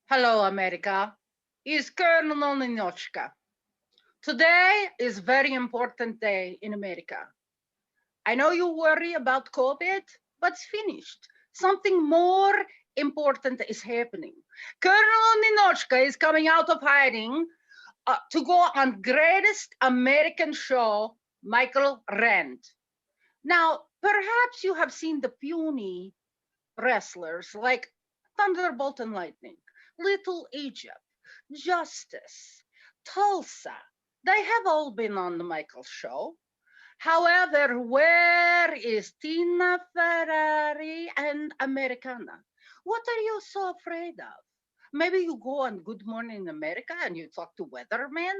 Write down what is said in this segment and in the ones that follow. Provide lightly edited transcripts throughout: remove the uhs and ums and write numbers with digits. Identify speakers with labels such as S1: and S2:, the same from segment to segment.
S1: Hello, America. Is Colonel Ninotchka. Today is very important day in America. I know you worry about COVID, but it's finished. Something more important is happening. Colonel Ninotchka is coming out of hiding to go on greatest American show, Michael Rand. Now, perhaps you have seen the puny wrestlers like Thunderbolt and Lightning, Little Egypt, Justice, Tulsa. They have all been on the Michael show. However, where is Tina Ferrari and Americana? What are you so afraid of? Maybe you go on Good Morning America and you talk to weatherman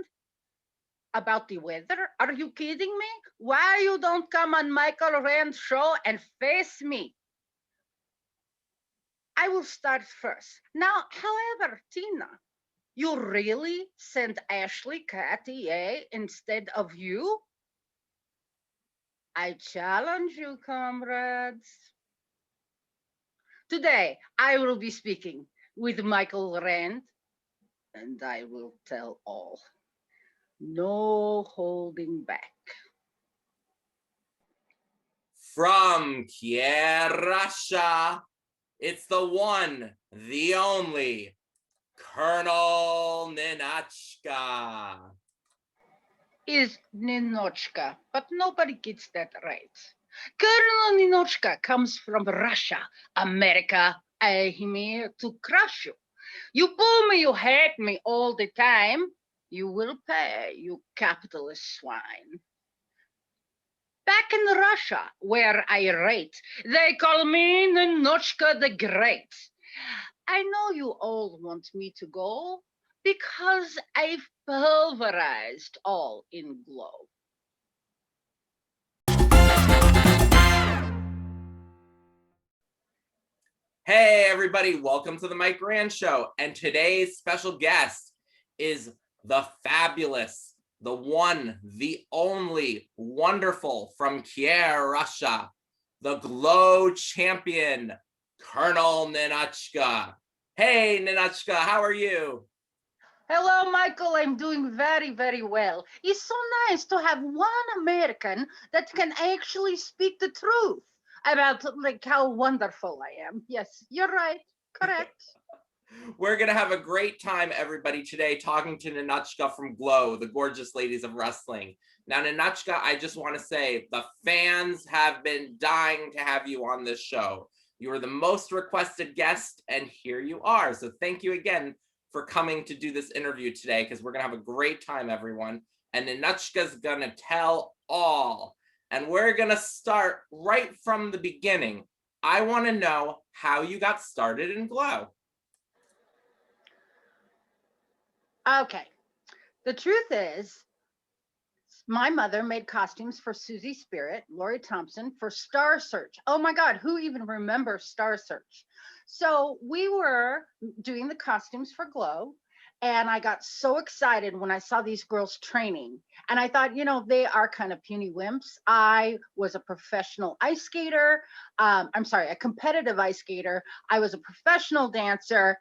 S1: about the weather. Are you kidding me? Why you don't come on Michael Rand's show and face me? I will start first. Now, however, Tina, you really sent Ashley Cartier instead of you? I challenge you, comrades. Today, I will be speaking with Michael Rand, and I will tell all. No holding back.
S2: From Kiev, Russia, it's the one, the only, Colonel Ninotchka.
S1: Is Ninotchka, but nobody gets that right. Colonel Ninotchka comes from Russia. America, I'm here to crush you. You boo me, you hate me all the time. You will pay, you capitalist swine. Back in Russia, where I rate, they call me Ninotchka the Great. I know you all want me to go because I've pulverized all in G.L.O.W.
S2: Hey, everybody, welcome to the Mike Rand Show. And today's special guest is the fabulous, the one, the only, wonderful from Kiev, Russia, the G.L.O.W champion, Colonel Ninotchka. Hey, Ninotchka, how are you?
S1: Hello, Michael. I'm doing very, very well. It's so nice to have one American that can actually speak the truth about like how wonderful I am. Yes, you're right. Correct.
S2: We're going to have a great time, everybody, today talking to Ninotchka from G.L.O.W, the gorgeous ladies of wrestling. Now, Ninotchka, I just want to say the fans have been dying to have you on this show. You were the most requested guest, and here you are. So thank you again for coming to do this interview today, because we're going to have a great time, everyone. And Ninotchka's going to tell all. And we're going to start right from the beginning. I want to know how you got started in G.L.O.W.
S1: Okay. The truth is, my mother made costumes for Susie Spirit, Lori Thompson, for Star Search. Oh my God, who even remembers Star Search? So we were doing the costumes for G.L.O.W. And I got so excited when I saw these girls training. And I thought, they are kind of puny wimps. I was a professional ice skater. I'm sorry, a competitive ice skater. I was a professional dancer.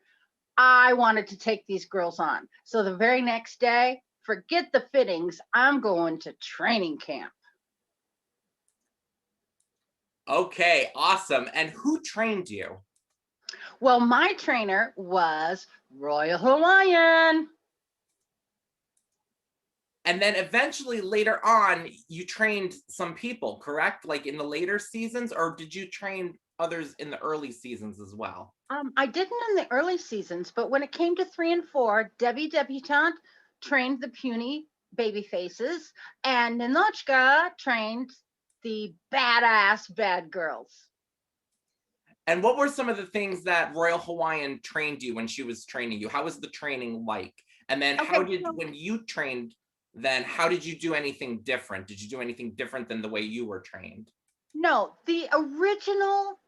S1: I wanted to take these girls on. So the very next day, forget the fittings, I'm going to training camp.
S2: Okay, awesome. And who trained you?
S1: Well, my trainer was Royal Hawaiian.
S2: And then eventually later on, you trained some people, correct? Like in the later seasons, or did you train others in the early seasons as well?
S1: I didn't in the early seasons, but when it came to 3 and 4, Debbie Debutante trained the puny baby faces, and Ninotchka trained the badass bad girls.
S2: And what were some of the things that Royal Hawaiian trained you when she was training you? How was the training like? And then when you trained, then how did you do anything different? Did you do anything different than the way you were trained?
S1: No, the original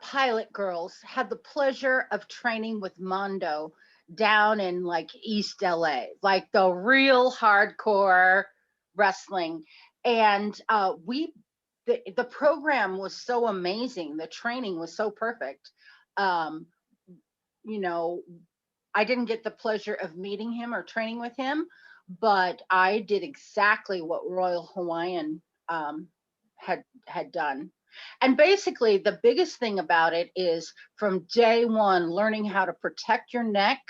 S1: pilot girls had the pleasure of training with Mondo down in like East LA, like the real hardcore wrestling. And the program was so amazing. The training was so perfect. Um, you know, I didn't get the pleasure of meeting him or training with him, but I did exactly what Royal Hawaiian had done. And basically, the biggest thing about it is from day one, learning how to protect your neck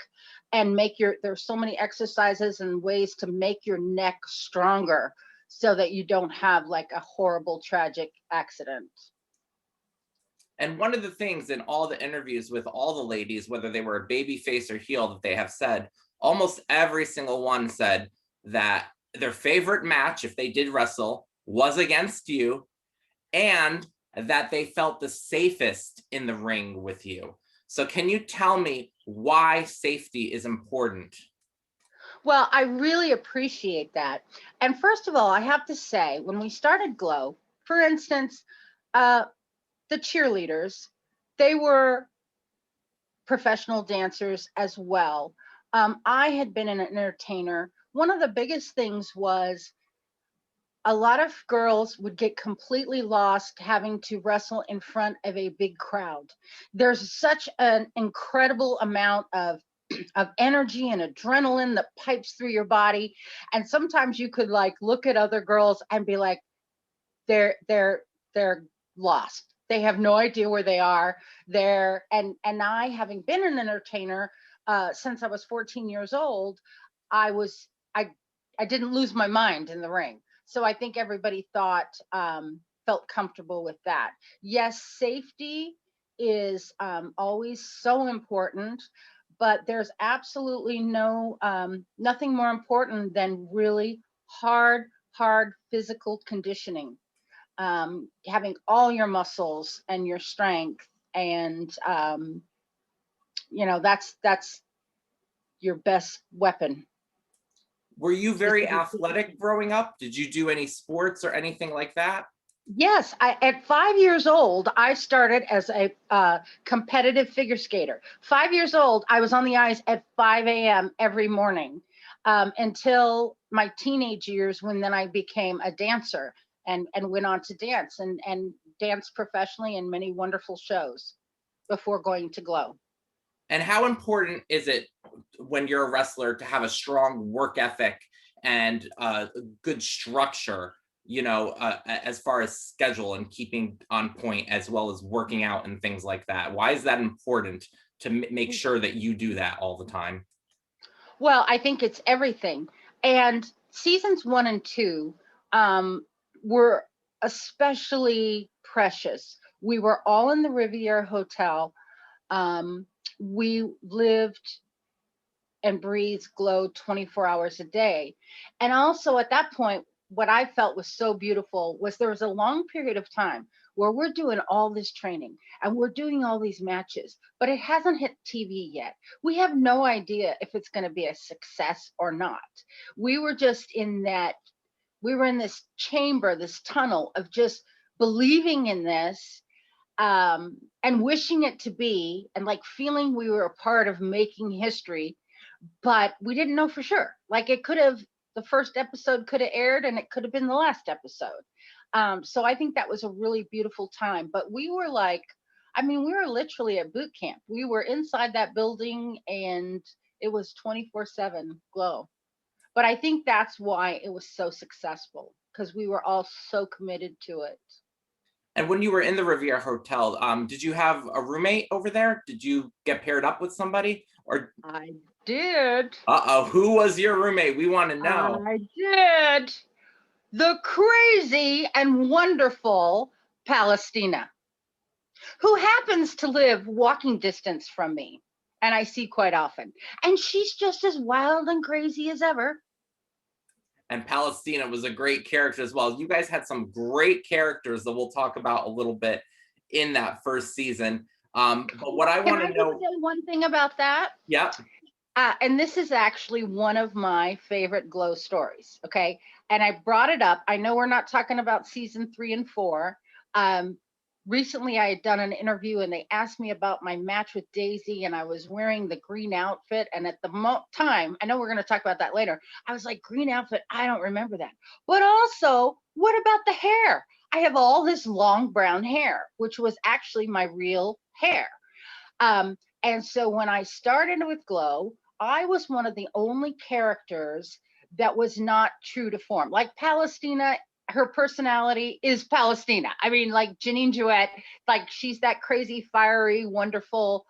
S1: and make there's so many exercises and ways to make your neck stronger so that you don't have like a horrible, tragic accident.
S2: And one of the things in all the interviews with all the ladies, whether they were a baby face or heel, that they have said, almost every single one said that their favorite match, if they did wrestle, was against you, and that they felt the safest in the ring with you. So can you tell me why safety is important?
S1: Well, I really appreciate that. And first of all, I have to say, when we started G.L.O.W, for instance, the cheerleaders, they were professional dancers as well. I had been an entertainer. One of the biggest things was a lot of girls would get completely lost having to wrestle in front of a big crowd. There's such an incredible amount of energy and adrenaline that pipes through your body, and sometimes you could like look at other girls and be like, they're lost. They have no idea where they are. And I, having been an entertainer since I was 14 years old, I was I didn't lose my mind in the ring. So I think everybody felt comfortable with that. Yes, safety is always so important, but there's absolutely nothing more important than really hard physical conditioning, having all your muscles and your strength, and that's your best weapon.
S2: Were you very athletic growing up? Did you do any sports or anything like that?
S1: Yes, at 5 years old, I started as a competitive figure skater. 5 years old, I was on the ice at 5 a.m. every morning, until my teenage years, when then I became a dancer and went on to dance and dance professionally in many wonderful shows before going to G.L.O.W.
S2: And how important is it when you're a wrestler to have a strong work ethic and good structure, as far as schedule and keeping on point, as well as working out and things like that? Why is that important to make sure that you do that all the time?
S1: Well, I think it's everything. And seasons 1 and 2 were especially precious. We were all in the Riviera Hotel. We lived and breathed G.L.O.W 24 hours a day. And also at that point, what I felt was so beautiful was there was a long period of time where we're doing all this training and we're doing all these matches, but it hasn't hit TV yet. We have no idea if it's going to be a success or not. We were just we were in this chamber, this tunnel of just believing in this, and wishing it to be, and like feeling we were a part of making history, but we didn't know for sure. Like the first episode could have aired and it could have been the last episode. So I think that was a really beautiful time. But we were we were literally at boot camp. We were inside that building and it was 24/7 G.L.O.W. But I think that's why it was so successful, because we were all so committed to it.
S2: And when you were in the Riviera Hotel, did you have a roommate over there? Did you get paired up with somebody? Or
S1: I did.
S2: who was your roommate? We want to know.
S1: I did. The crazy and wonderful Palestina, who happens to live walking distance from me and I see quite often. And she's just as wild and crazy as ever.
S2: And Palestina was a great character as well. You guys had some great characters that we'll talk about a little bit in that first season. But what I want to know.
S1: Can I say one thing about that?
S2: Yeah.
S1: And this is actually one of my favorite G.L.O.W stories. Okay. And I brought it up. I know we're not talking about season 3 and 4. Recently, I had done an interview and they asked me about my match with Daisy, and I was wearing the green outfit. And at the time, I know we're going to talk about that later, I was like, green outfit, I don't remember that. But also, what about the hair? I have all this long brown hair, which was actually my real hair. And so when I started with G.L.O.W, I was one of the only characters that was not true to form. Like Palestina, her personality is Palestina. I mean, like Janine Jewett, like she's that crazy, fiery, wonderful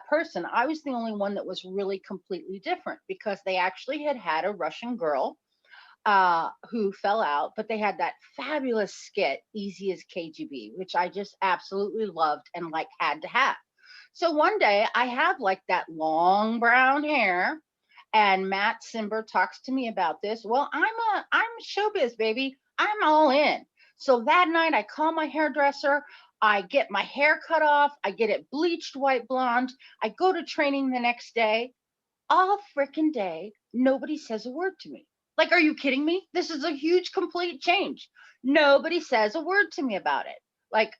S1: person. I was the only one that was really completely different because they actually had a Russian girl who fell out, but they had that fabulous skit, Easy as KGB, which I just absolutely loved and like had to have. So one day I have like that long brown hair, and Matt Simber talks to me about this. Well, I'm showbiz, baby. I'm all in. So that night I call my hairdresser. I get my hair cut off. I get it bleached white blonde. I go to training the next day. All freaking day, nobody says a word to me. Like, are you kidding me? This is a huge, complete change. Nobody says a word to me about it. Like,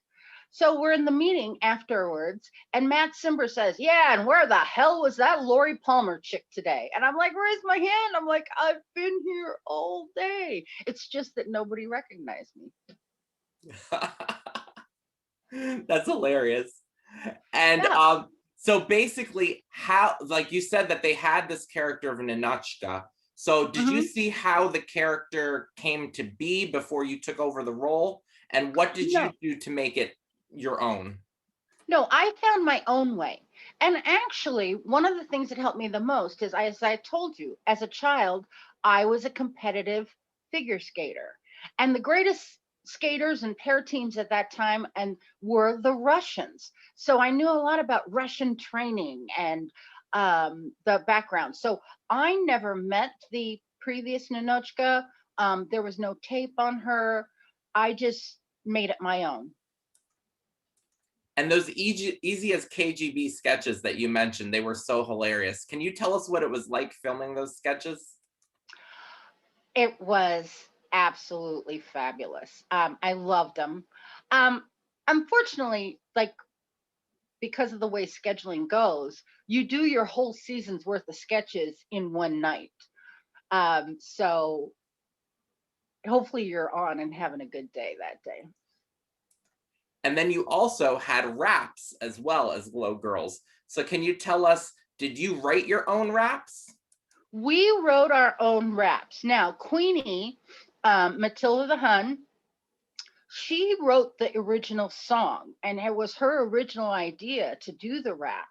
S1: so we're in the meeting afterwards, and Matt Simber says, "Yeah, and where the hell was that Lori Palmer chick today?" And I'm like, raise my hand. I'm like, I've been here all day. It's just that nobody recognized me.
S2: That's hilarious. And
S1: Yeah.
S2: so basically, how, like you said, that they had this character of Ninotchka. So did you
S1: Hmm.
S2: see how the character came to be before you took over the role? And what did you
S1: No.
S2: do to make it your own?
S1: No, I found my own way. And actually, one of the things that helped me the most is, as I told you, as a child, I was a competitive figure skater. And the greatest skaters and pair teams at that time and were the Russians. So I knew a lot about Russian training and the background. So I never met the previous Ninotchka. There was no tape on her. I just made it my own.
S2: And those easy as KGB sketches that you mentioned, they were so hilarious. Can you tell us what it was like filming those sketches?
S1: It was absolutely fabulous. I loved them. Um, Unfortunately, like because of the way scheduling goes, you do your whole season's worth of sketches in one night. So hopefully you're on and having a good day that day.
S2: And then you also had raps as well as Glow Girls. So can you tell us, did you write your own raps?
S1: We wrote our own raps. Now, Queenie, Matilda the Hun, she wrote the original song, and it was her original idea to do the rap,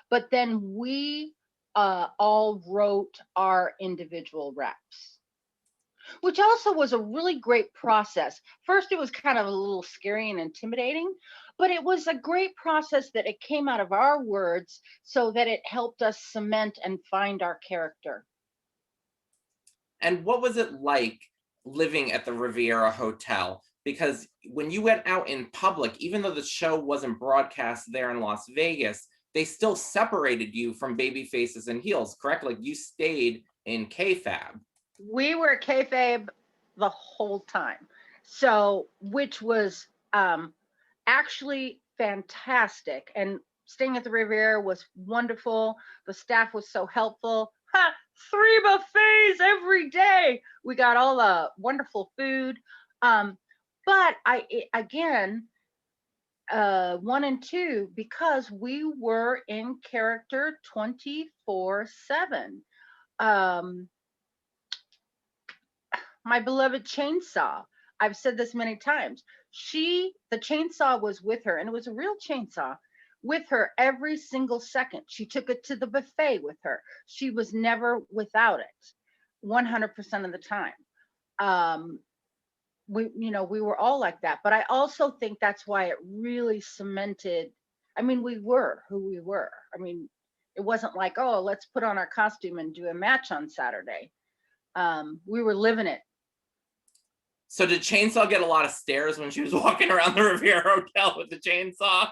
S1: but then we all wrote our individual raps, which also was a really great process. First it was kind of a little scary and intimidating, but it was a great process that it came out of our words so that it helped us cement and find our character.
S2: And what was it like living at the Riviera Hotel? Because when you went out in public, even though the show wasn't broadcast there in Las Vegas, they still separated you from baby faces and heels, correct? Like you stayed in kayfabe.
S1: We were kayfabe the whole time, so which was actually fantastic. And staying at the Riviera was wonderful. The staff was so helpful. Ha! 3 buffets every day. We got all the wonderful food. Um, but again, 1 and 2, because we were in character 24/7. Um, my beloved chainsaw. I've said this many times. The chainsaw was with her, and it was a real chainsaw with her every single second. She took it to the buffet with her. She was never without it 100% of the time. Um, we were all like that, but I also think that's why it really cemented. I mean, we were who we were. I mean, it wasn't like, oh, let's put on our costume and do a match on Saturday. We were living it.
S2: So did Chainsaw get a lot of stares when she was walking around the Riviera Hotel with the chainsaw?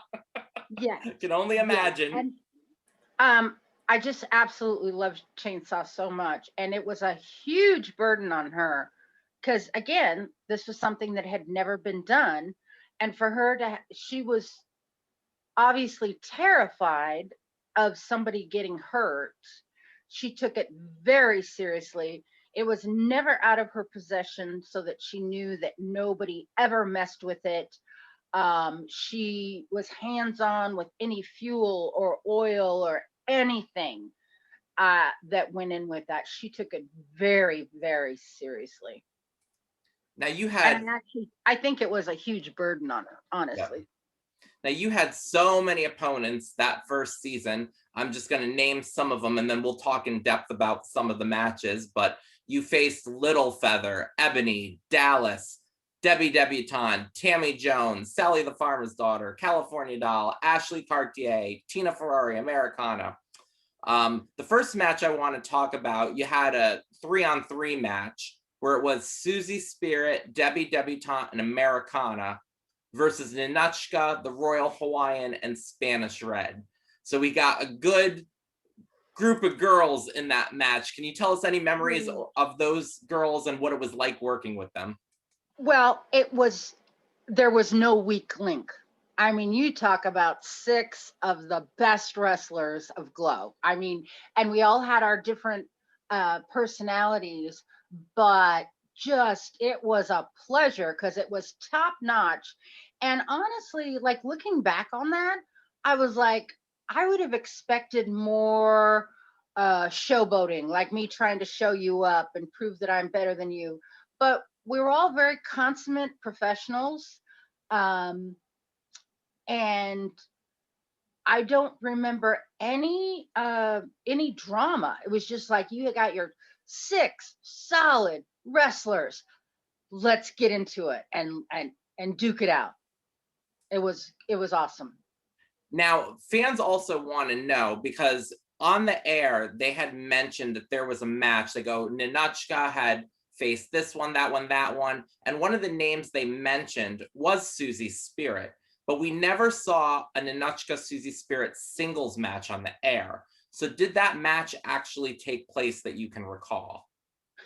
S1: Yes.
S2: I can only
S1: Yes.
S2: imagine.
S1: And I just absolutely loved Chainsaw so much. And it was a huge burden on her because, again, this was something that had never been done. And for her she was obviously terrified of somebody getting hurt. She took it very seriously. It was never out of her possession so that she knew that nobody ever messed with it. She was hands on with any fuel or oil or anything. that went in with that. She took it very, very seriously.
S2: Now you
S1: And
S2: had,
S1: I think it was a huge burden on her,
S2: yeah.
S1: honestly.
S2: Now you had so many opponents that first season. I'm just going to name some of them and then we'll talk in depth about some of the matches. But you faced Little Feather, Ebony, Dallas, Debbie Debutante, Tammy Jones, Sally the Farmer's Daughter, California Doll, Ashley Cartier, Tina Ferrari, Americana. The first match I want to talk about, you had a 3-on-3 match where it was Susie Spirit, Debbie Debutante, and Americana versus Ninotchka, the Royal Hawaiian, and Spanish Red. So we got a good group of girls in that match. Can you tell us any memories of those girls and what it was like working with them?
S1: Well, there was no weak link. I mean, you talk about 6 of the best wrestlers of G.L.O.W. I mean, and we all had our different personalities, but just it was a pleasure because it was top notch. And honestly, like looking back on that, I was like, I would have expected more showboating, like me trying to show you up and prove that I'm better than you. But we were all very consummate professionals. And I don't remember any drama. It was just like you got your 6 solid wrestlers. Let's get into it and duke it out. It was awesome.
S2: Now, fans also want to know, because on the air, they had mentioned that there was a match. They go, Ninotchka had faced this one, that one, that one. And one of the names they mentioned was Susie Spirit. But we never saw a Ninotchka Susie Spirit singles match on the air. So did that match actually take place that you can recall?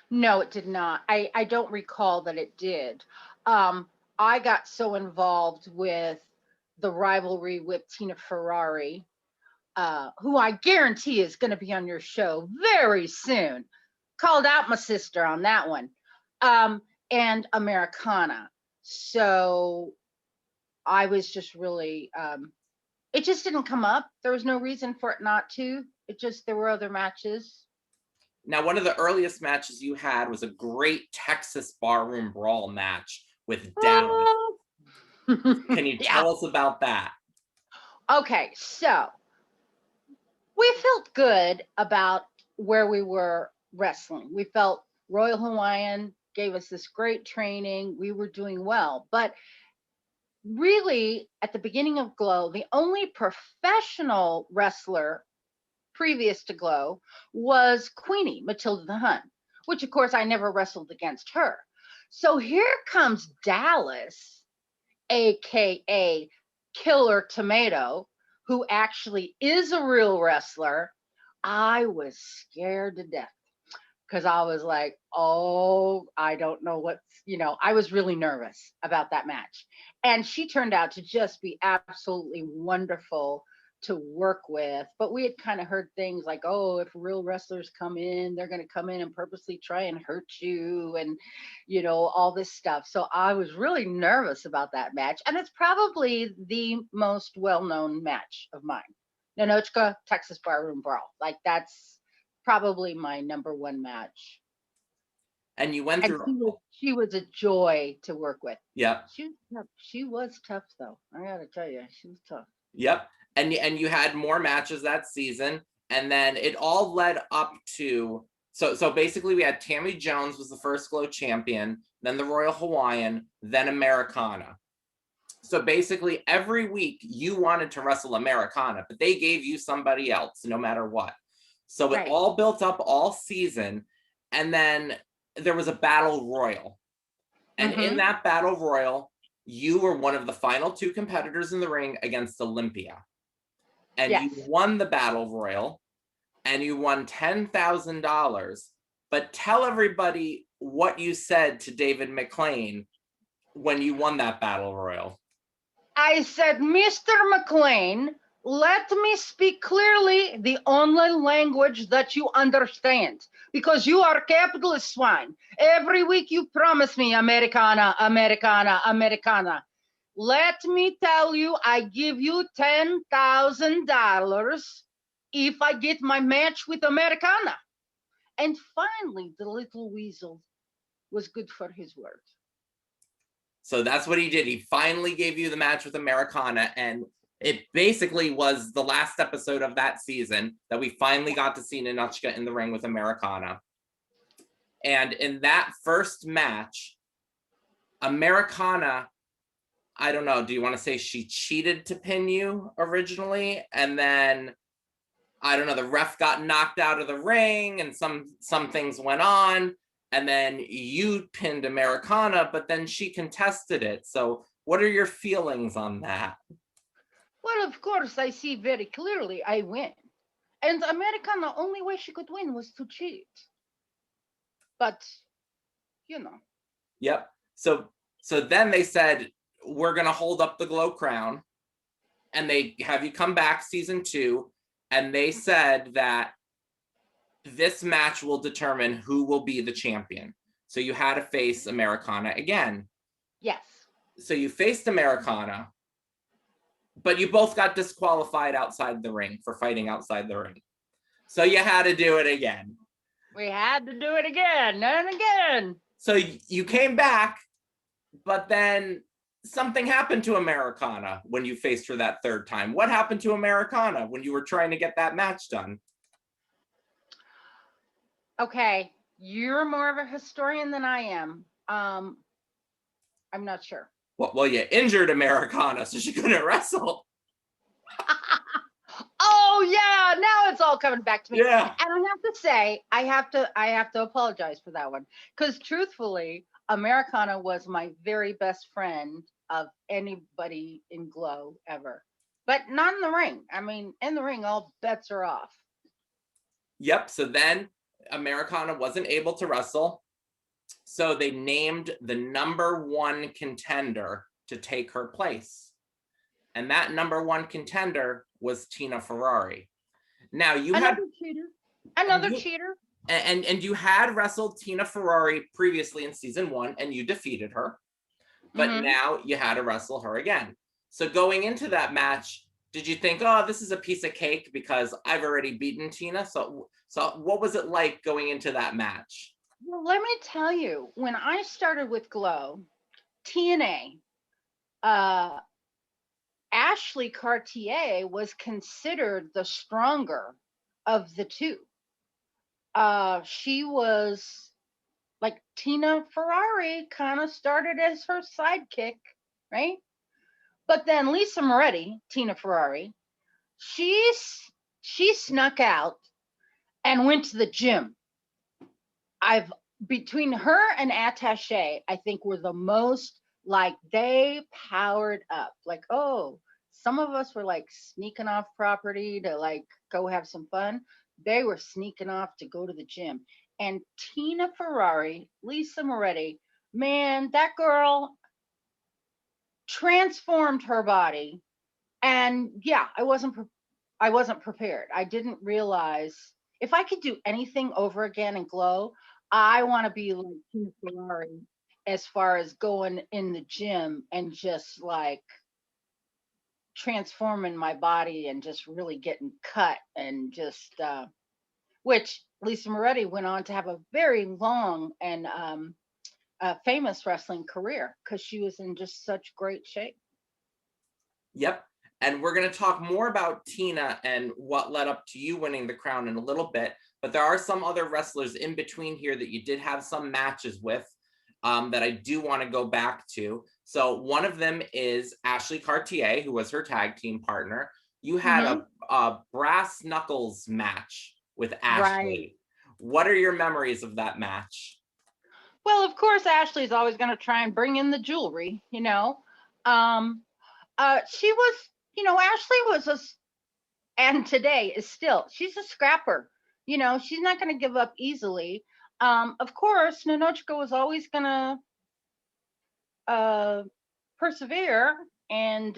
S1: No, it did not. I don't recall that it did. I got so involved with the rivalry with Tina Ferrari, who I guarantee is going to be on your show very soon. Called out my sister on that one. And Americana. So I was just really, it just didn't come up. There was no reason for it not to. It just, there were other matches.
S2: Now, one of the earliest matches you had was a great Texas barroom brawl match with Dallas. Can you tell us about that?
S1: Okay, so we felt good about where we were wrestling. We felt Royal Hawaiian gave us this great training. We were doing well. But really, at the beginning of G.L.O.W, the only professional wrestler previous to G.L.O.W was Queenie, Matilda the Hun, which of course I never wrestled against her. So here comes Dallas, AKA Killer Tomato, who actually is a real wrestler. I was scared to death because I was like, oh, I don't know what's, I was really nervous about that match. And she turned out to just be absolutely wonderful to work with. But we had kind of heard things like, oh, if real wrestlers come in, they're going to come in and purposely try and hurt you and, all this stuff. So I was really nervous about that match. And it's probably the most well-known match of mine. Ninotchka, Texas Barroom Brawl. Like that's probably my number 1 match.
S2: And you went through.
S1: She was a joy to work with.
S2: Yep.
S1: She was tough though. I gotta tell you, she was tough.
S2: Yep. And you had more matches that season, and then it all led up to, so basically we had Tammy Jones was the first G.L.O.W champion, then the Royal Hawaiian, then Americana. So basically every week you wanted to wrestle Americana, but they gave you somebody else no matter what. So it all built up all season, and then there was a battle royal. And in that battle royal, you were one of the final 2 competitors in the ring against Olympia. And you won the battle royal, and you won $10,000. But tell everybody what you said to David McLean when you won that battle royal.
S1: I said, Mr. McLean, let me speak clearly the only language that you understand, because you are capitalist swine. Every week you promise me Americana, Americana, Americana. Let me tell you, I give you $10,000 if I get my match with Americana. And finally, the little weasel was good for his word.
S2: So that's what he did. He finally gave you the match with Americana, and it basically was the last episode of that season that we finally got to see Ninotchka in the ring with Americana. And in that first match, Americana, I don't know, do you want to say she cheated to pin you originally? And then, I don't know, the ref got knocked out of the ring and some things went on. And then you pinned Americana, but then she contested it. So what are your feelings on that?
S1: Well, of course, I see very clearly I win. And Americana, the only way she could win was to cheat. But, you know.
S2: Yep. So then they said, we're going to hold up the G.L.O.W crown. And they have you come back season 2. And they said that this match will determine who will be the champion. So you had to face Americana again.
S1: Yes.
S2: So you faced Americana, but you both got disqualified outside the ring for fighting outside the ring. So you had to do it again.
S1: We had to do it again and again.
S2: So you came back, but then something happened to Americana when you faced her that third time. What happened to Americana when you were trying to get that match done?
S1: Okay, you're more of a historian than I am. I'm not sure.
S2: Well, you injured Americana, so she couldn't wrestle.
S1: Oh yeah, now it's all coming back to me.
S2: Yeah.
S1: And I have to say, I have to apologize for that one, because truthfully, Americana was my very best friend of anybody in G.L.O.W ever, but not in the ring. I mean, in the ring, all bets are off.
S2: Yep. So then Americana wasn't able to wrestle. So they named the number 1 contender to take her place. And that number 1 contender was Tina Ferrari. Now you
S1: Another
S2: had
S1: cheater. Another cheater.
S2: And you had wrestled Tina Ferrari previously in season 1 and you defeated her. But now you had to wrestle her again. So going into that match, did you think, oh, this is a piece of cake because I've already beaten Tina? So what was it like going into that match?
S1: Well, let me tell you, when I started with G.L.O.W, TNA, Ashley Cartier was considered the stronger of the two. She was like Tina Ferrari kind of started as her sidekick, right? But then Lisa Moretti, Tina Ferrari, she snuck out and went to the gym. Between her and Attaché, I think were the most like they powered up. Like, oh, some of us were like sneaking off property to like go have some fun. They were sneaking off to go to the gym. And Tina Ferrari, Lisa Moretti, man, that girl transformed her body. And yeah, I wasn't prepared. I didn't realize if I could do anything over again in G.L.O.W, I want to be like Tina Ferrari as far as going in the gym and just like transforming my body and just really getting cut and just which Lisa Moretti went on to have a very long and famous wrestling career because she was in just such great shape.
S2: Yep. And we're going to talk more about Tina and what led up to you winning the crown in a little bit. But there are some other wrestlers in between here that you did have some matches with that I do want to go back to. So one of them is Ashley Cartier, who was her tag team partner. You had a brass knuckles match with Ashley. Right. What are your memories of that match?
S1: Well, of course, Ashley's always going to try and bring in the jewelry, you know. She was, you know, Ashley was and today is still, she's a scrapper. You know, she's not going to give up easily. Of course, Ninotchka was always going to persevere and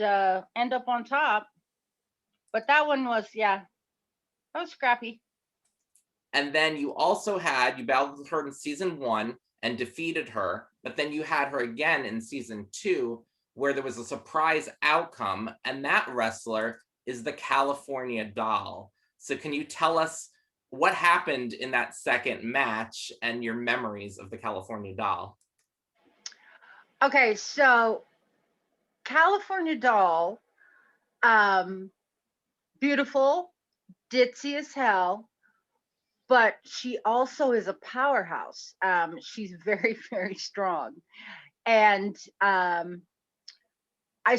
S1: end up on top. But that one was, yeah, that was scrappy.
S2: And then you also had, you battled with her in season 1 and defeated her. But then you had her again in season 2, where there was a surprise outcome. And that wrestler is the California Doll. So can you tell us what happened in that second match and your memories of the California Doll?
S1: Okay, so California Doll, beautiful, ditzy as hell, but she also is a powerhouse. She's very, very strong. And I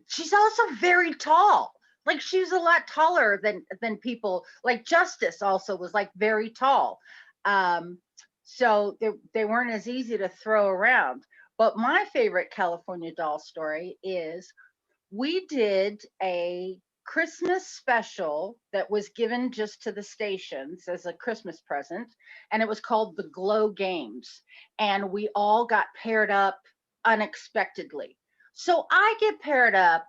S1: she's also very tall. Like she's a lot taller than people. Like Justice also was like very tall. Um, so they weren't as easy to throw around. But my favorite California Doll story is we did a Christmas special that was given just to the stations as a Christmas present, and it was called the G.L.O.W Games. And we all got paired up unexpectedly. So I get paired up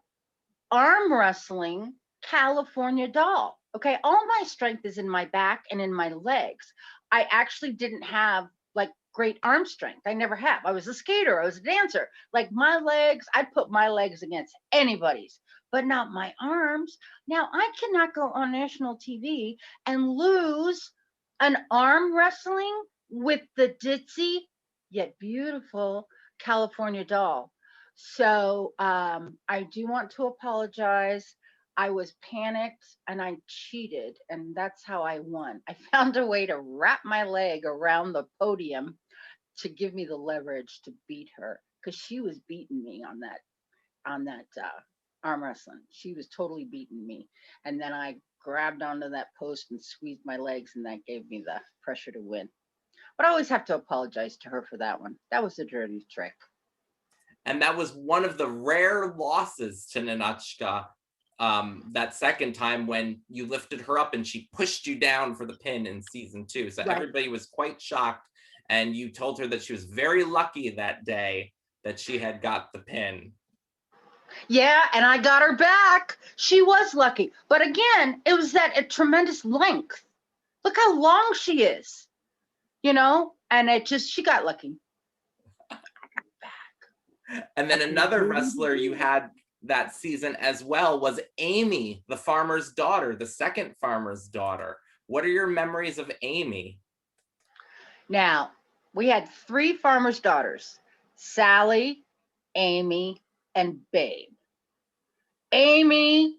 S1: arm wrestling California Doll. Okay, all my strength is in my back and in my legs. I actually didn't have like great arm strength. I never have. I was a skater, I was a dancer. Like my legs, I'd put my legs against anybody's, but not my arms. Now I cannot go on national TV and lose an arm wrestling with the ditzy yet beautiful California Doll. So I do want to apologize. I was panicked and I cheated, and that's how I won. I found a way to wrap my leg around the podium to give me the leverage to beat her because she was beating me on that arm wrestling. She was totally beating me, and then I grabbed onto that post and squeezed my legs, and that gave me the pressure to win. But I always have to apologize to her for that one. That was a dirty trick.
S2: And that was one of the rare losses to Ninotchka, that second time when you lifted her up and she pushed you down for the pin in season 2. So
S1: Right.
S2: everybody was quite shocked, and you told her that she was very lucky that day that she had got the pin.
S1: Yeah, and I got her back. She was lucky. But again, it was that a tremendous length. Look how long she is, and she got lucky.
S2: And then another wrestler you had that season as well was Amy, the farmer's daughter, the second farmer's daughter. What are your memories of Amy?
S1: Now, we had 3 farmers' daughters, Sally, Amy, and Babe. Amy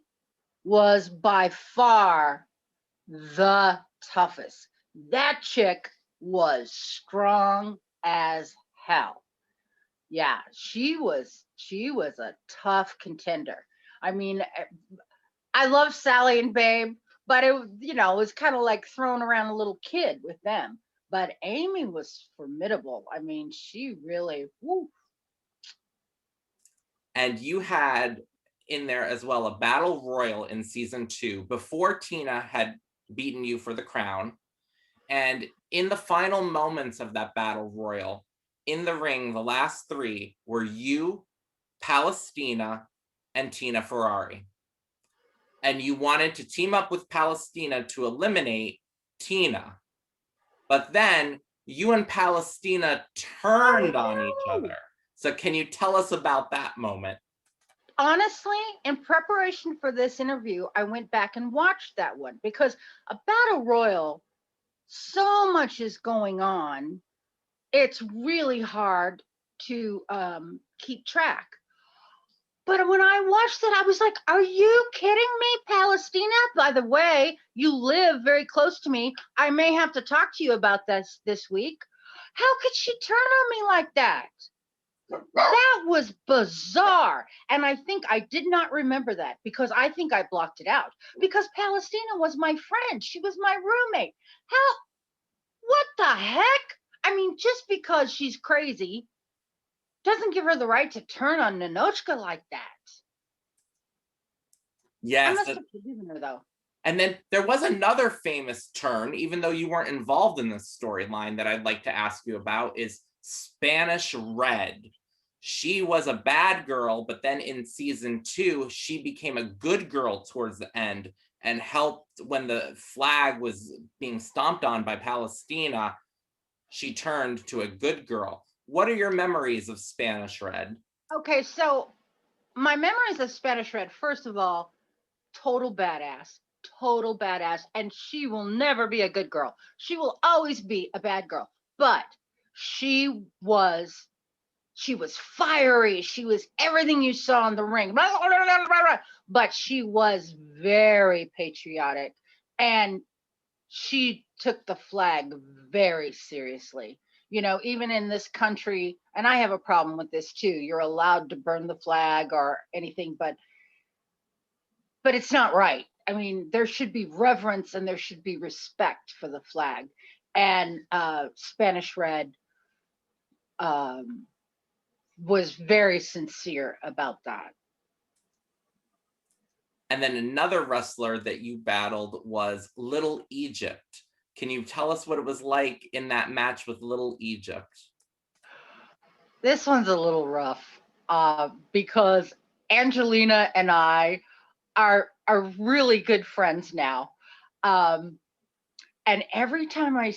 S1: was by far the toughest. That chick was strong as hell. Yeah, she was a tough contender. I mean, I love Sally and Babe, but it was kind of like throwing around a little kid with them. But Amy was formidable. I mean, she really, woo.
S2: And you had in there as well a battle royal in season 2 before Tina had beaten you for the crown. And in the final moments of that battle royal, in the ring, the last 3 were you, Palestina, and Tina Ferrari. And you wanted to team up with Palestina to eliminate Tina. But then you and Palestina turned on each other. So can you tell us about that moment?
S1: Honestly, in preparation for this interview, I went back and watched that one because a battle royal, so much is going on. It's really hard to keep track. But when I watched it, I was like, are you kidding me, Palestina? By the way, you live very close to me. I may have to talk to you about this week. How could she turn on me like that? That was bizarre. And I think I did not remember that because I think I blocked it out because Palestina was my friend. She was my roommate. How, what the heck? I mean, just because she's crazy doesn't give her the right to turn on Ninotchka like that. I
S2: Yes.
S1: must have forgiven her though.
S2: And then there was another famous turn, even though you weren't involved in this storyline, that I'd like to ask you about is Spanish Red. She was a bad girl, but then in season 2, she became a good girl towards the end and helped when the flag was being stomped on by Palestina. She turned to a good girl. What are your memories of Spanish Red?
S1: Okay, so my memories of Spanish Red, first of all, total badass, total badass. And she will never be a good girl. She will always be a bad girl. But she was she was fiery. She was everything you saw in the ring. But she was very patriotic. And she took the flag very seriously. You know, even in this country, and I have a problem with this too. You're allowed to burn the flag or anything, but it's not right. I mean, there should be reverence and there should be respect for the flag. And Spanish Red um, was very sincere about that.
S2: And then another wrestler that you battled was Little Egypt. Can you tell us what it was like in that match with Little Egypt?
S1: This one's a little rough because Angelina and I are really good friends now. Um, and every time I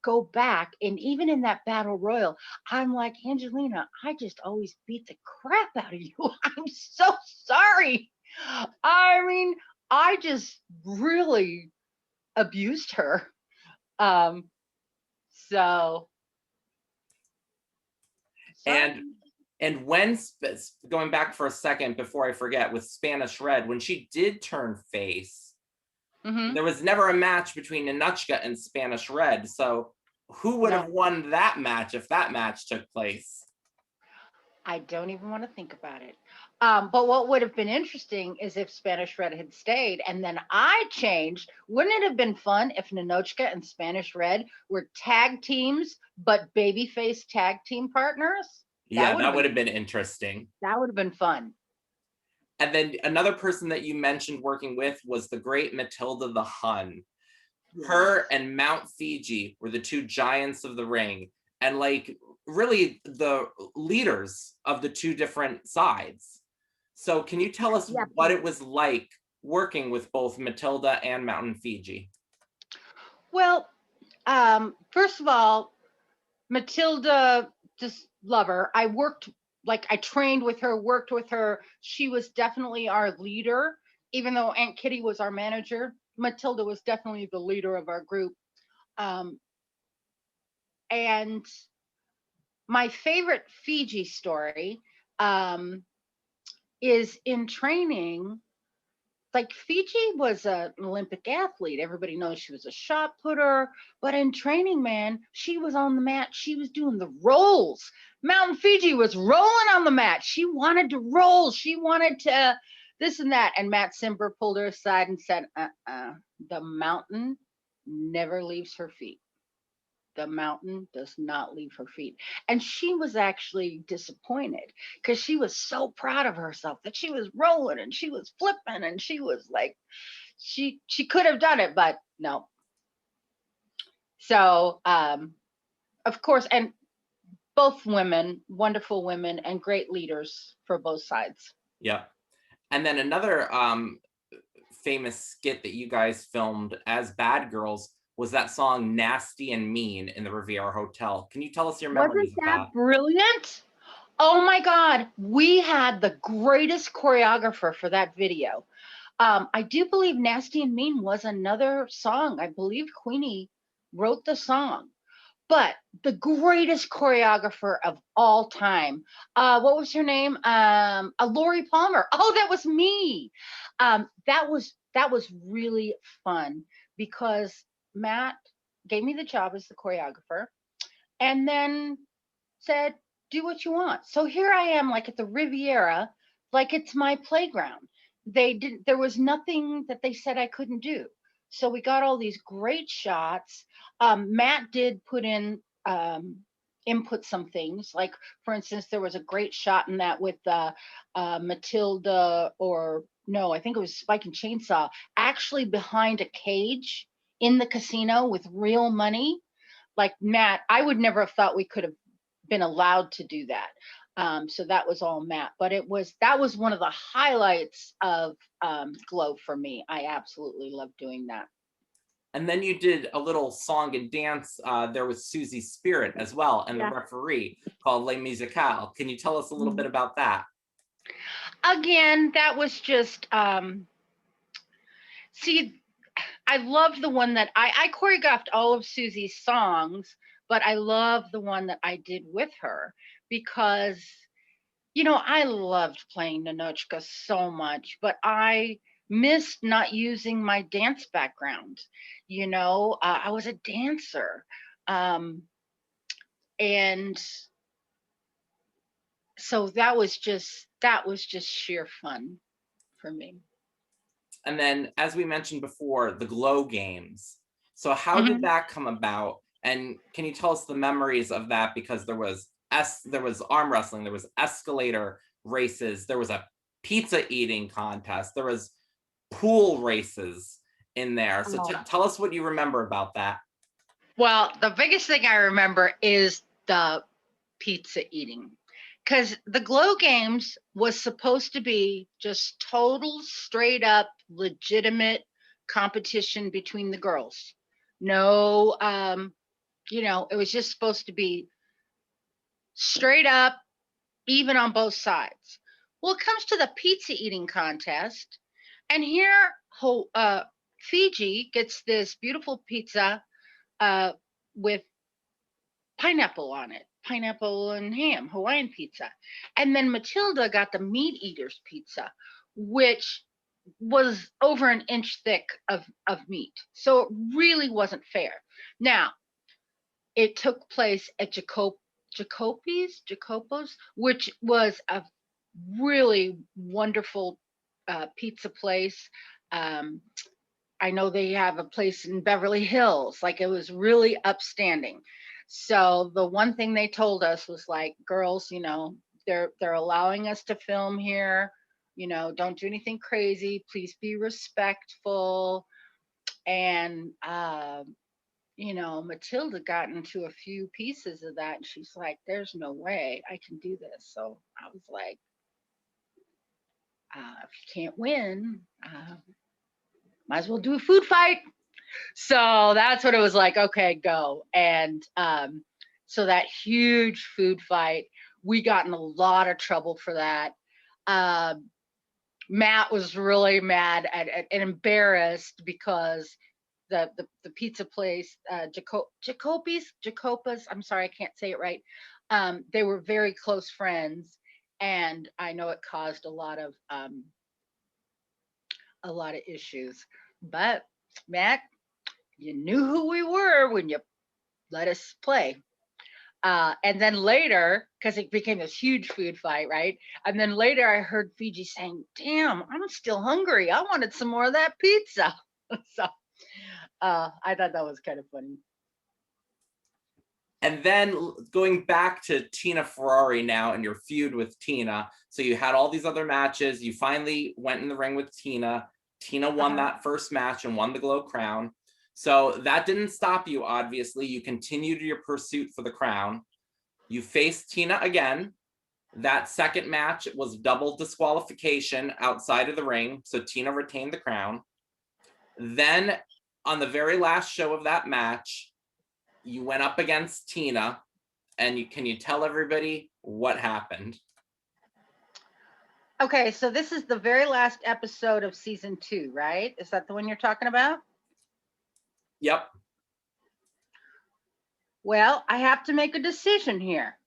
S1: go back, and even in that battle royal, I'm like, Angelina, I just always beat the crap out of you. I'm so sorry. I mean, I just really abused her. Um, so, sorry.
S2: And when, going back for a second before I forget, with Spanish Red, when she did turn face, there was never a match between Ninotchka and Spanish Red. So who would have won that match if that match took place?
S1: I don't even want to think about it. But what would have been interesting is if Spanish Red had stayed and then I changed. Wouldn't it have been fun if Ninotchka and Spanish Red were tag teams, but babyface tag team partners?
S2: Yeah, that would have been interesting.
S1: That would have been fun.
S2: And then another person that you mentioned working with was the great Matilda the Hun. Yes. Her and Mount Fiji were the two giants of the ring, and like really the leaders of the two different sides. So can you tell us what it was like working with both Matilda and Mountain Fiji?
S1: Well, first of all, Matilda, just love her. I trained with her, worked with her. She was definitely our leader. Even though Aunt Kitty was our manager, Matilda was definitely the leader of our group. And my favorite Fiji story is in training. Like, Fiji was an Olympic athlete. Everybody knows she was a shot putter, but in training, man, she was on the mat. She was doing the rolls. Mountain Fiji was rolling on the mat. She wanted to roll. She wanted to this and that. And Matt Simber pulled her aside and said, the mountain never leaves her feet. The mountain does not leave her feet. And she was actually disappointed because she was so proud of herself that she was rolling and she was flipping and she was like, she could have done it, but no. So, of course, and both women, wonderful women and great leaders for both sides.
S2: Yeah. And then another famous skit that you guys filmed as bad girls was that song Nasty and Mean in the Riviera Hotel. Can you tell us your memories of that?
S1: Wasn't that brilliant? Oh my God, we had the greatest choreographer for that video. I do believe Nasty and Mean was another song. I believe Queenie wrote the song, but the greatest choreographer of all time. What was her name? Lori Palmer. Oh, that was me. That was really fun because Matt gave me the job as the choreographer and then said, do what you want. So here I am, like at the Riviera, like it's my playground. There was nothing that they said I couldn't do. So we got all these great shots. Matt did put in, input some things. Like, for instance, there was a great shot in that with Matilda, or no, I think it was Spike and Chainsaw, actually behind a cage in the casino with real money. Like, Matt, I would never have thought we could have been allowed to do that. So that was all Matt, but that was one of the highlights of G.L.O.W for me. I absolutely loved doing that.
S2: And then you did a little song and dance there with Susie Spirit as well, and the referee, called Les Musicales. Can you tell us a little bit about that?
S1: Again, that was just See, I loved the one that I choreographed all of Susie's songs, but I love the one that I did with her because, I loved playing Ninotchka so much, but I missed not using my dance background. I was a dancer. Um, and so that was just sheer fun for me.
S2: And then, as we mentioned before, the G.L.O.W games. So how did
S1: Mhm.
S2: that come about? And can you tell us the memories of that? Because there was arm wrestling, there was escalator races, there was a pizza eating contest, there was pool races in there. So
S1: Oh.
S2: tell us what you remember about that.
S1: Well, the biggest thing I remember is the pizza eating. Because the Glow Games was supposed to be just total, straight up, legitimate competition between the girls. No, it was just supposed to be straight up, even on both sides. Well, it comes to the pizza eating contest, and here Fiji gets this beautiful pizza uh, with pineapple on it, pineapple and ham, Hawaiian pizza. And then Matilda got the meat eaters pizza, which was over an inch thick of meat. So it really wasn't fair. Now, it took place at Jacopo's, which was a really wonderful pizza place. Um, I know they have a place in Beverly Hills. Like, it was really upstanding. So the one thing they told us was like, girls, they're allowing us to film here. Don't do anything crazy. Please be respectful. And Matilda got into a few pieces of that, and she's like, "There's no way I can do this." So I was like, "If you can't win, might as well do a food fight." So that's what it was like. Okay, go. And so that huge food fight, we got in a lot of trouble for that. Um, Matt was really mad and embarrassed because the pizza place, Jacopa's. I'm sorry, I can't say it right. They were very close friends, and I know it caused a lot of issues. But Matt, you knew who we were when you let us play. And then later, because it became this huge food fight, right? And then later I heard Fiji saying, "Damn, I'm still hungry. I wanted some more of that pizza." So I thought that was kind of funny.
S2: And then going back to Tina Ferrari now and your feud with Tina. So you had all these other matches. You finally went in the ring with Tina. Tina won that first match and won the G.L.O.W crown. So that didn't stop you, obviously. You continued your pursuit for the crown. You faced Tina again. That second match was double disqualification outside of the ring. So Tina retained the crown. Then on the very last show of that match, you went up against Tina, and can you tell everybody what happened?
S1: Okay, so this is the very last episode of season 2, right? Is that the one you're talking about?
S2: Yep.
S1: Well, I have to make a decision here.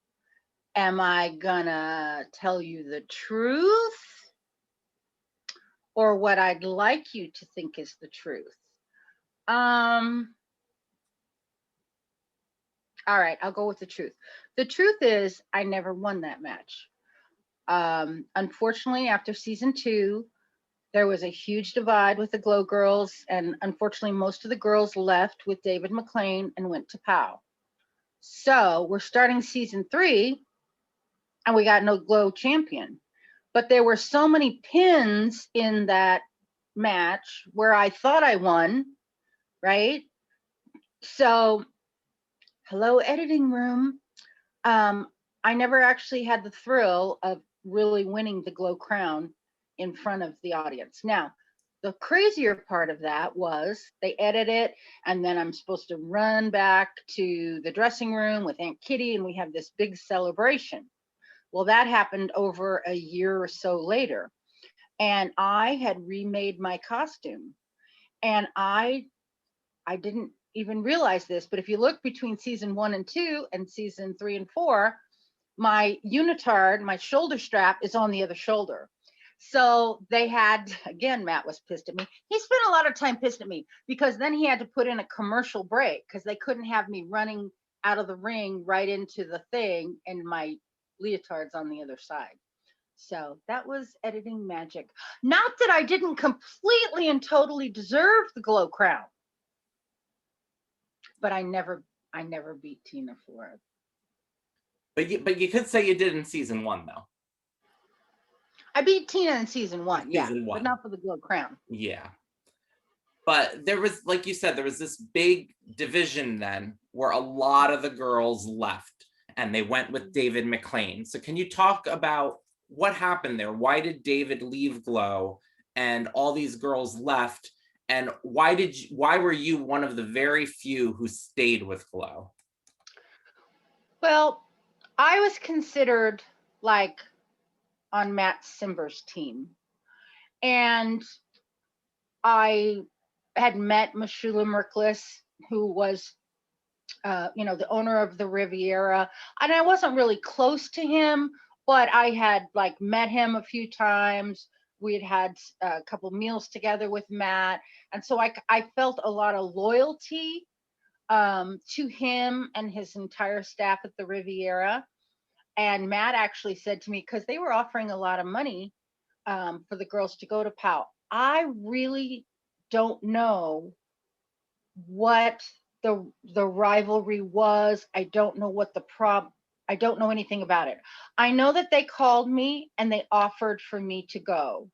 S1: Am I gonna tell you the truth or what I'd like you to think is the truth? Um, all right, I'll go with the truth. The truth is, I never won that match. Unfortunately, after season 2, there was a huge divide with the Glow girls, and unfortunately, most of the girls left with David McLean and went to POW. So we're starting season 3, and we got no Glow champion. But there were so many pins in that match where I thought I won, right? So, hello, editing room. I never actually had the thrill of really winning the Glow crown in front of the audience. Now, the crazier part of that was they edit it, and then I'm supposed to run back to the dressing room with Aunt Kitty, and we have this big celebration. Well, that happened over a year or so later, and I had remade my costume. And I didn't even realize this, but if you look between season 1 and 2 and season 3 and 4, my unitard, my shoulder strap is on the other shoulder. So they had, again, Matt was pissed at me. He spent a lot of time pissed at me because then he had to put in a commercial break because they couldn't have me running out of the ring right into the thing and my leotard's on the other side. So that was editing magic. Not that I didn't completely and totally deserve the G.L.O.W crown, but I never beat Tina for it.
S2: But you could say you did in season 1 though.
S1: I beat Tina in season 1,
S2: Season 1.
S1: but not for the G.L.O.W crown.
S2: Yeah. But there was, like you said, there was this big division then where a lot of the girls left and they went with David McLane. So can you talk about what happened there? Why did David leave G.L.O.W and all these girls left? And why were you one of the very few who stayed with G.L.O.W?
S1: Well, I was considered like on Matt Simber's team. And I had met Mashula Merklis, who was, the owner of the Riviera. And I wasn't really close to him, but I had like met him a few times. We had had a couple meals together with Matt. And so I felt a lot of loyalty to him and his entire staff at the Riviera. And Matt actually said to me, because they were offering a lot of money for the girls to go to POW. I really don't know what the rivalry was. I don't know what I don't know anything about it. I know that they called me and they offered for me to go.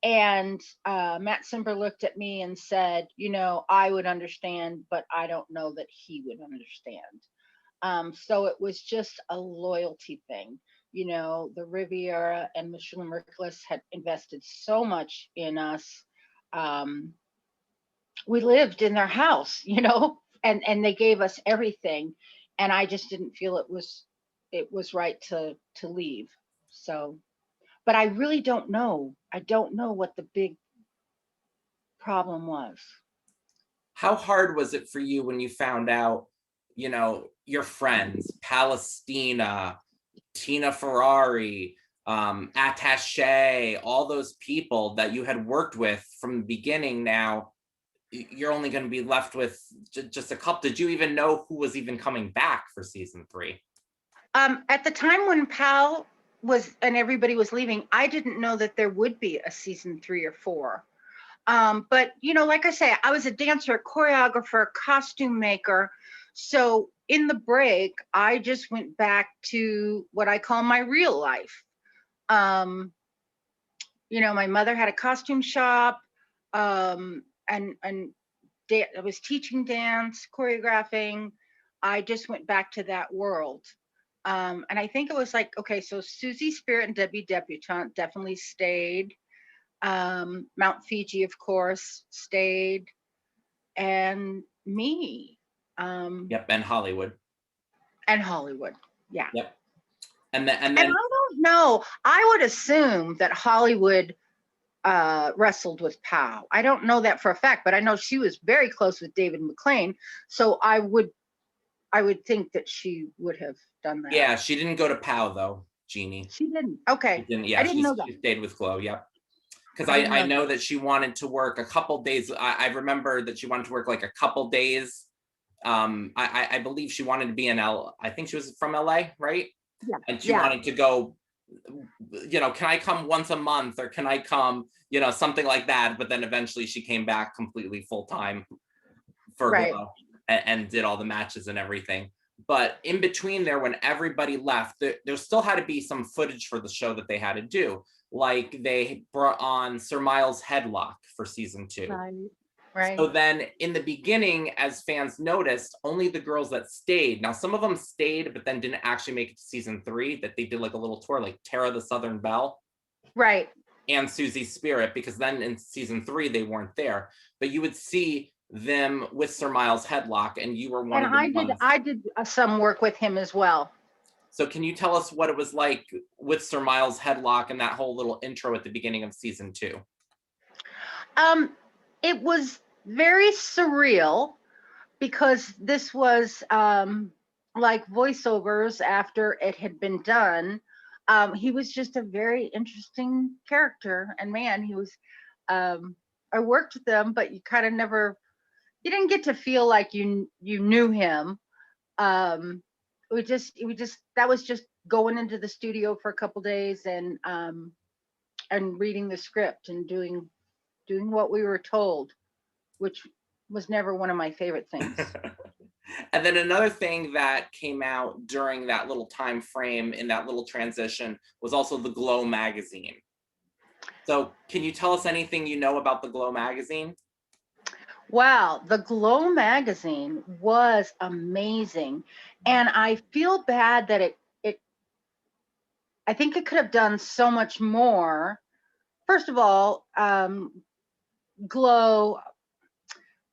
S1: And Matt Simber looked at me and said, I would understand, but I don't know that he would understand. So it was just a loyalty thing. The Riviera and Mashula Merklis had invested so much in us. We lived in their house, and they gave us everything. And I just didn't feel it was right to leave. So, but I really don't know. I don't know what the big problem was.
S2: How hard was it for you when you found out, your friends, Palestina, Tina Ferrari, Attaché, all those people that you had worked with from the beginning, now you're only going to be left with just a couple? Did you even know who was even coming back for season 3?
S1: At the time when Pal was and everybody was leaving, I didn't know that there would be a season 3 or 4. But like I say, I was a dancer, choreographer, costume maker. So in the break, I just went back to what I call my real life. My mother had a costume shop, and I was teaching dance, choreographing. I just went back to that world. And I think it was like, okay, so Susie Spirit and Debbie Debutante definitely stayed. Mount Fiji, of course, stayed, and me.
S2: Yep, and Hollywood.
S1: And Hollywood, yeah.
S2: Yep. And then
S1: I don't know. I would assume that Hollywood wrestled with Pow. I don't know that for a fact, but I know she was very close with David McLane, so I would think that she would have done that.
S2: Yeah, she didn't go to POW though, Jeannie.
S1: She didn't. Okay.
S2: She didn't, yeah,
S1: I didn't know that.
S2: She stayed with G.L.O.W. Yep. Because I know that she wanted to work a couple days. I remember that she wanted to work like a couple days. I believe she wanted to be in I think she was from LA, right?
S1: Yeah.
S2: And she wanted to go, can I come once a month, or can I come, something like that. But then eventually she came back completely full time for G.L.O.W. and did all the matches and everything. But in between there, when everybody left, there still had to be some footage for the show that they had to do. Like they brought on Sir Miles Headlock for season 2.
S1: Right.
S2: So then in the beginning, as fans noticed, only the girls that stayed. Now, some of them stayed, but then didn't actually make it to season 3, that they did like a little tour, like Tara the Southern Belle.
S1: Right.
S2: And Susie Spirit, because then in season 3, they weren't there. But you would see them with Sir Miles Headlock, and you were one of the
S1: I did some work with him as well.
S2: So can you tell us what it was like with Sir Miles Headlock and that whole little intro at the beginning of season 2?
S1: It was very surreal because this was like voiceovers after it had been done. He was just a very interesting character, and man, he was. I worked with him, but you kind of never, you didn't get to feel like you knew him. We just that was just going into the studio for a couple days and reading the script and doing what we were told, which was never one of my favorite things.
S2: And then another thing that came out during that little time frame in that little transition was also the G.L.O.W magazine. So can you tell us anything you know about the G.L.O.W magazine?
S1: Wow, the G.L.O.W magazine was amazing. And I feel bad that it I think it could have done so much more. First of all, G.L.O.W,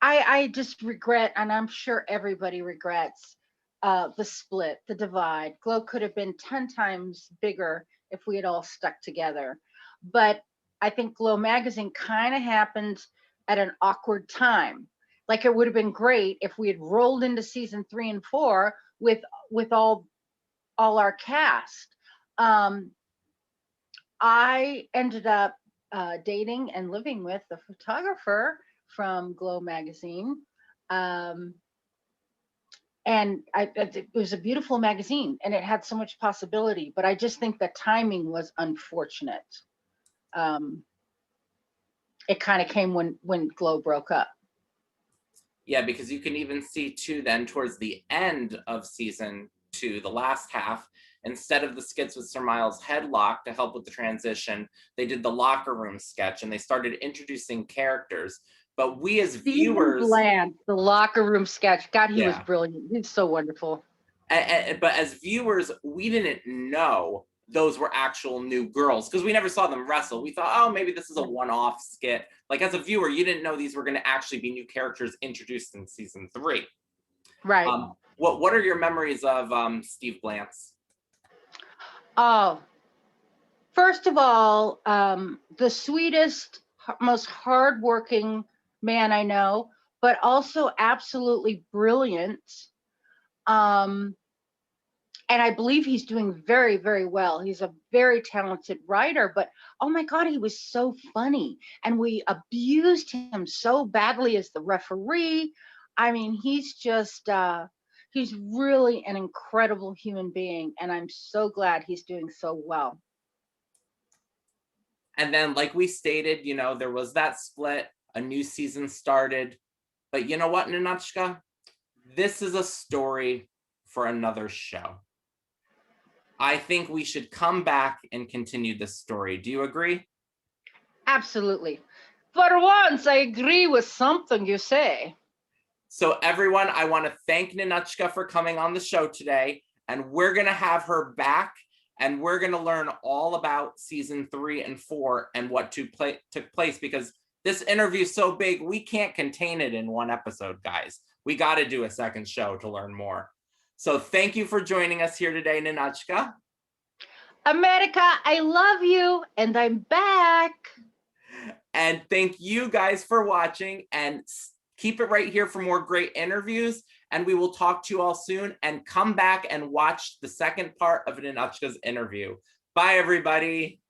S1: I just regret, and I'm sure everybody regrets, the split, the divide. G.L.O.W could have been 10 times bigger if we had all stuck together. But I think G.L.O.W magazine kind of happened at an awkward time. Like it would have been great if we had rolled into season 3 and 4 with all our cast. Um, I ended up dating and living with the photographer from G.L.O.W magazine. Um, and it was a beautiful magazine and it had so much possibility, but I just think the timing was unfortunate. Um, it kind of came when G.L.O.W broke up.
S2: Yeah, because you can even see too then towards the end of season 2, the last half, instead of the skits with Sir Miles' headlock to help with the transition, they did the locker room sketch and they started introducing characters. But we as
S1: Stephen
S2: viewers,
S1: Bland, the locker room sketch. God, he was
S2: yeah,
S1: brilliant. He's so wonderful.
S2: but as viewers, we didn't know those were actual new girls because we never saw them wrestle. We thought, oh, maybe this is a one-off skit. Like as a viewer, you didn't know these were going to actually be new characters introduced in season 3.
S1: Right.
S2: What are your memories of Steve Blance?
S1: Oh, first of all, the sweetest, most hardworking man I know, but also absolutely brilliant. Um, and I believe he's doing very, very well. He's a very talented writer, but oh my God, he was so funny. And we abused him so badly as the referee. I mean, he's really an incredible human being. And I'm so glad he's doing so well.
S2: And then, like we stated, there was that split, a new season started. But you know what, Ninotchka? This is a story for another show. I think we should come back and continue this story. Do you agree?
S1: Absolutely. For once, I agree with something you say.
S2: So everyone, I want to thank Ninotchka for coming on the show today. And we're going to have her back and we're going to learn all about season 3 and 4 and what took place, because this interview is so big, we can't contain it in one episode, guys. We got to do a second show to learn more. So thank you for joining us here today, Ninotchka.
S1: America, I love you, and I'm back.
S2: And thank you guys for watching, and keep it right here for more great interviews. And we will talk to you all soon, and come back and watch the second part of Ninotchka's interview. Bye, everybody.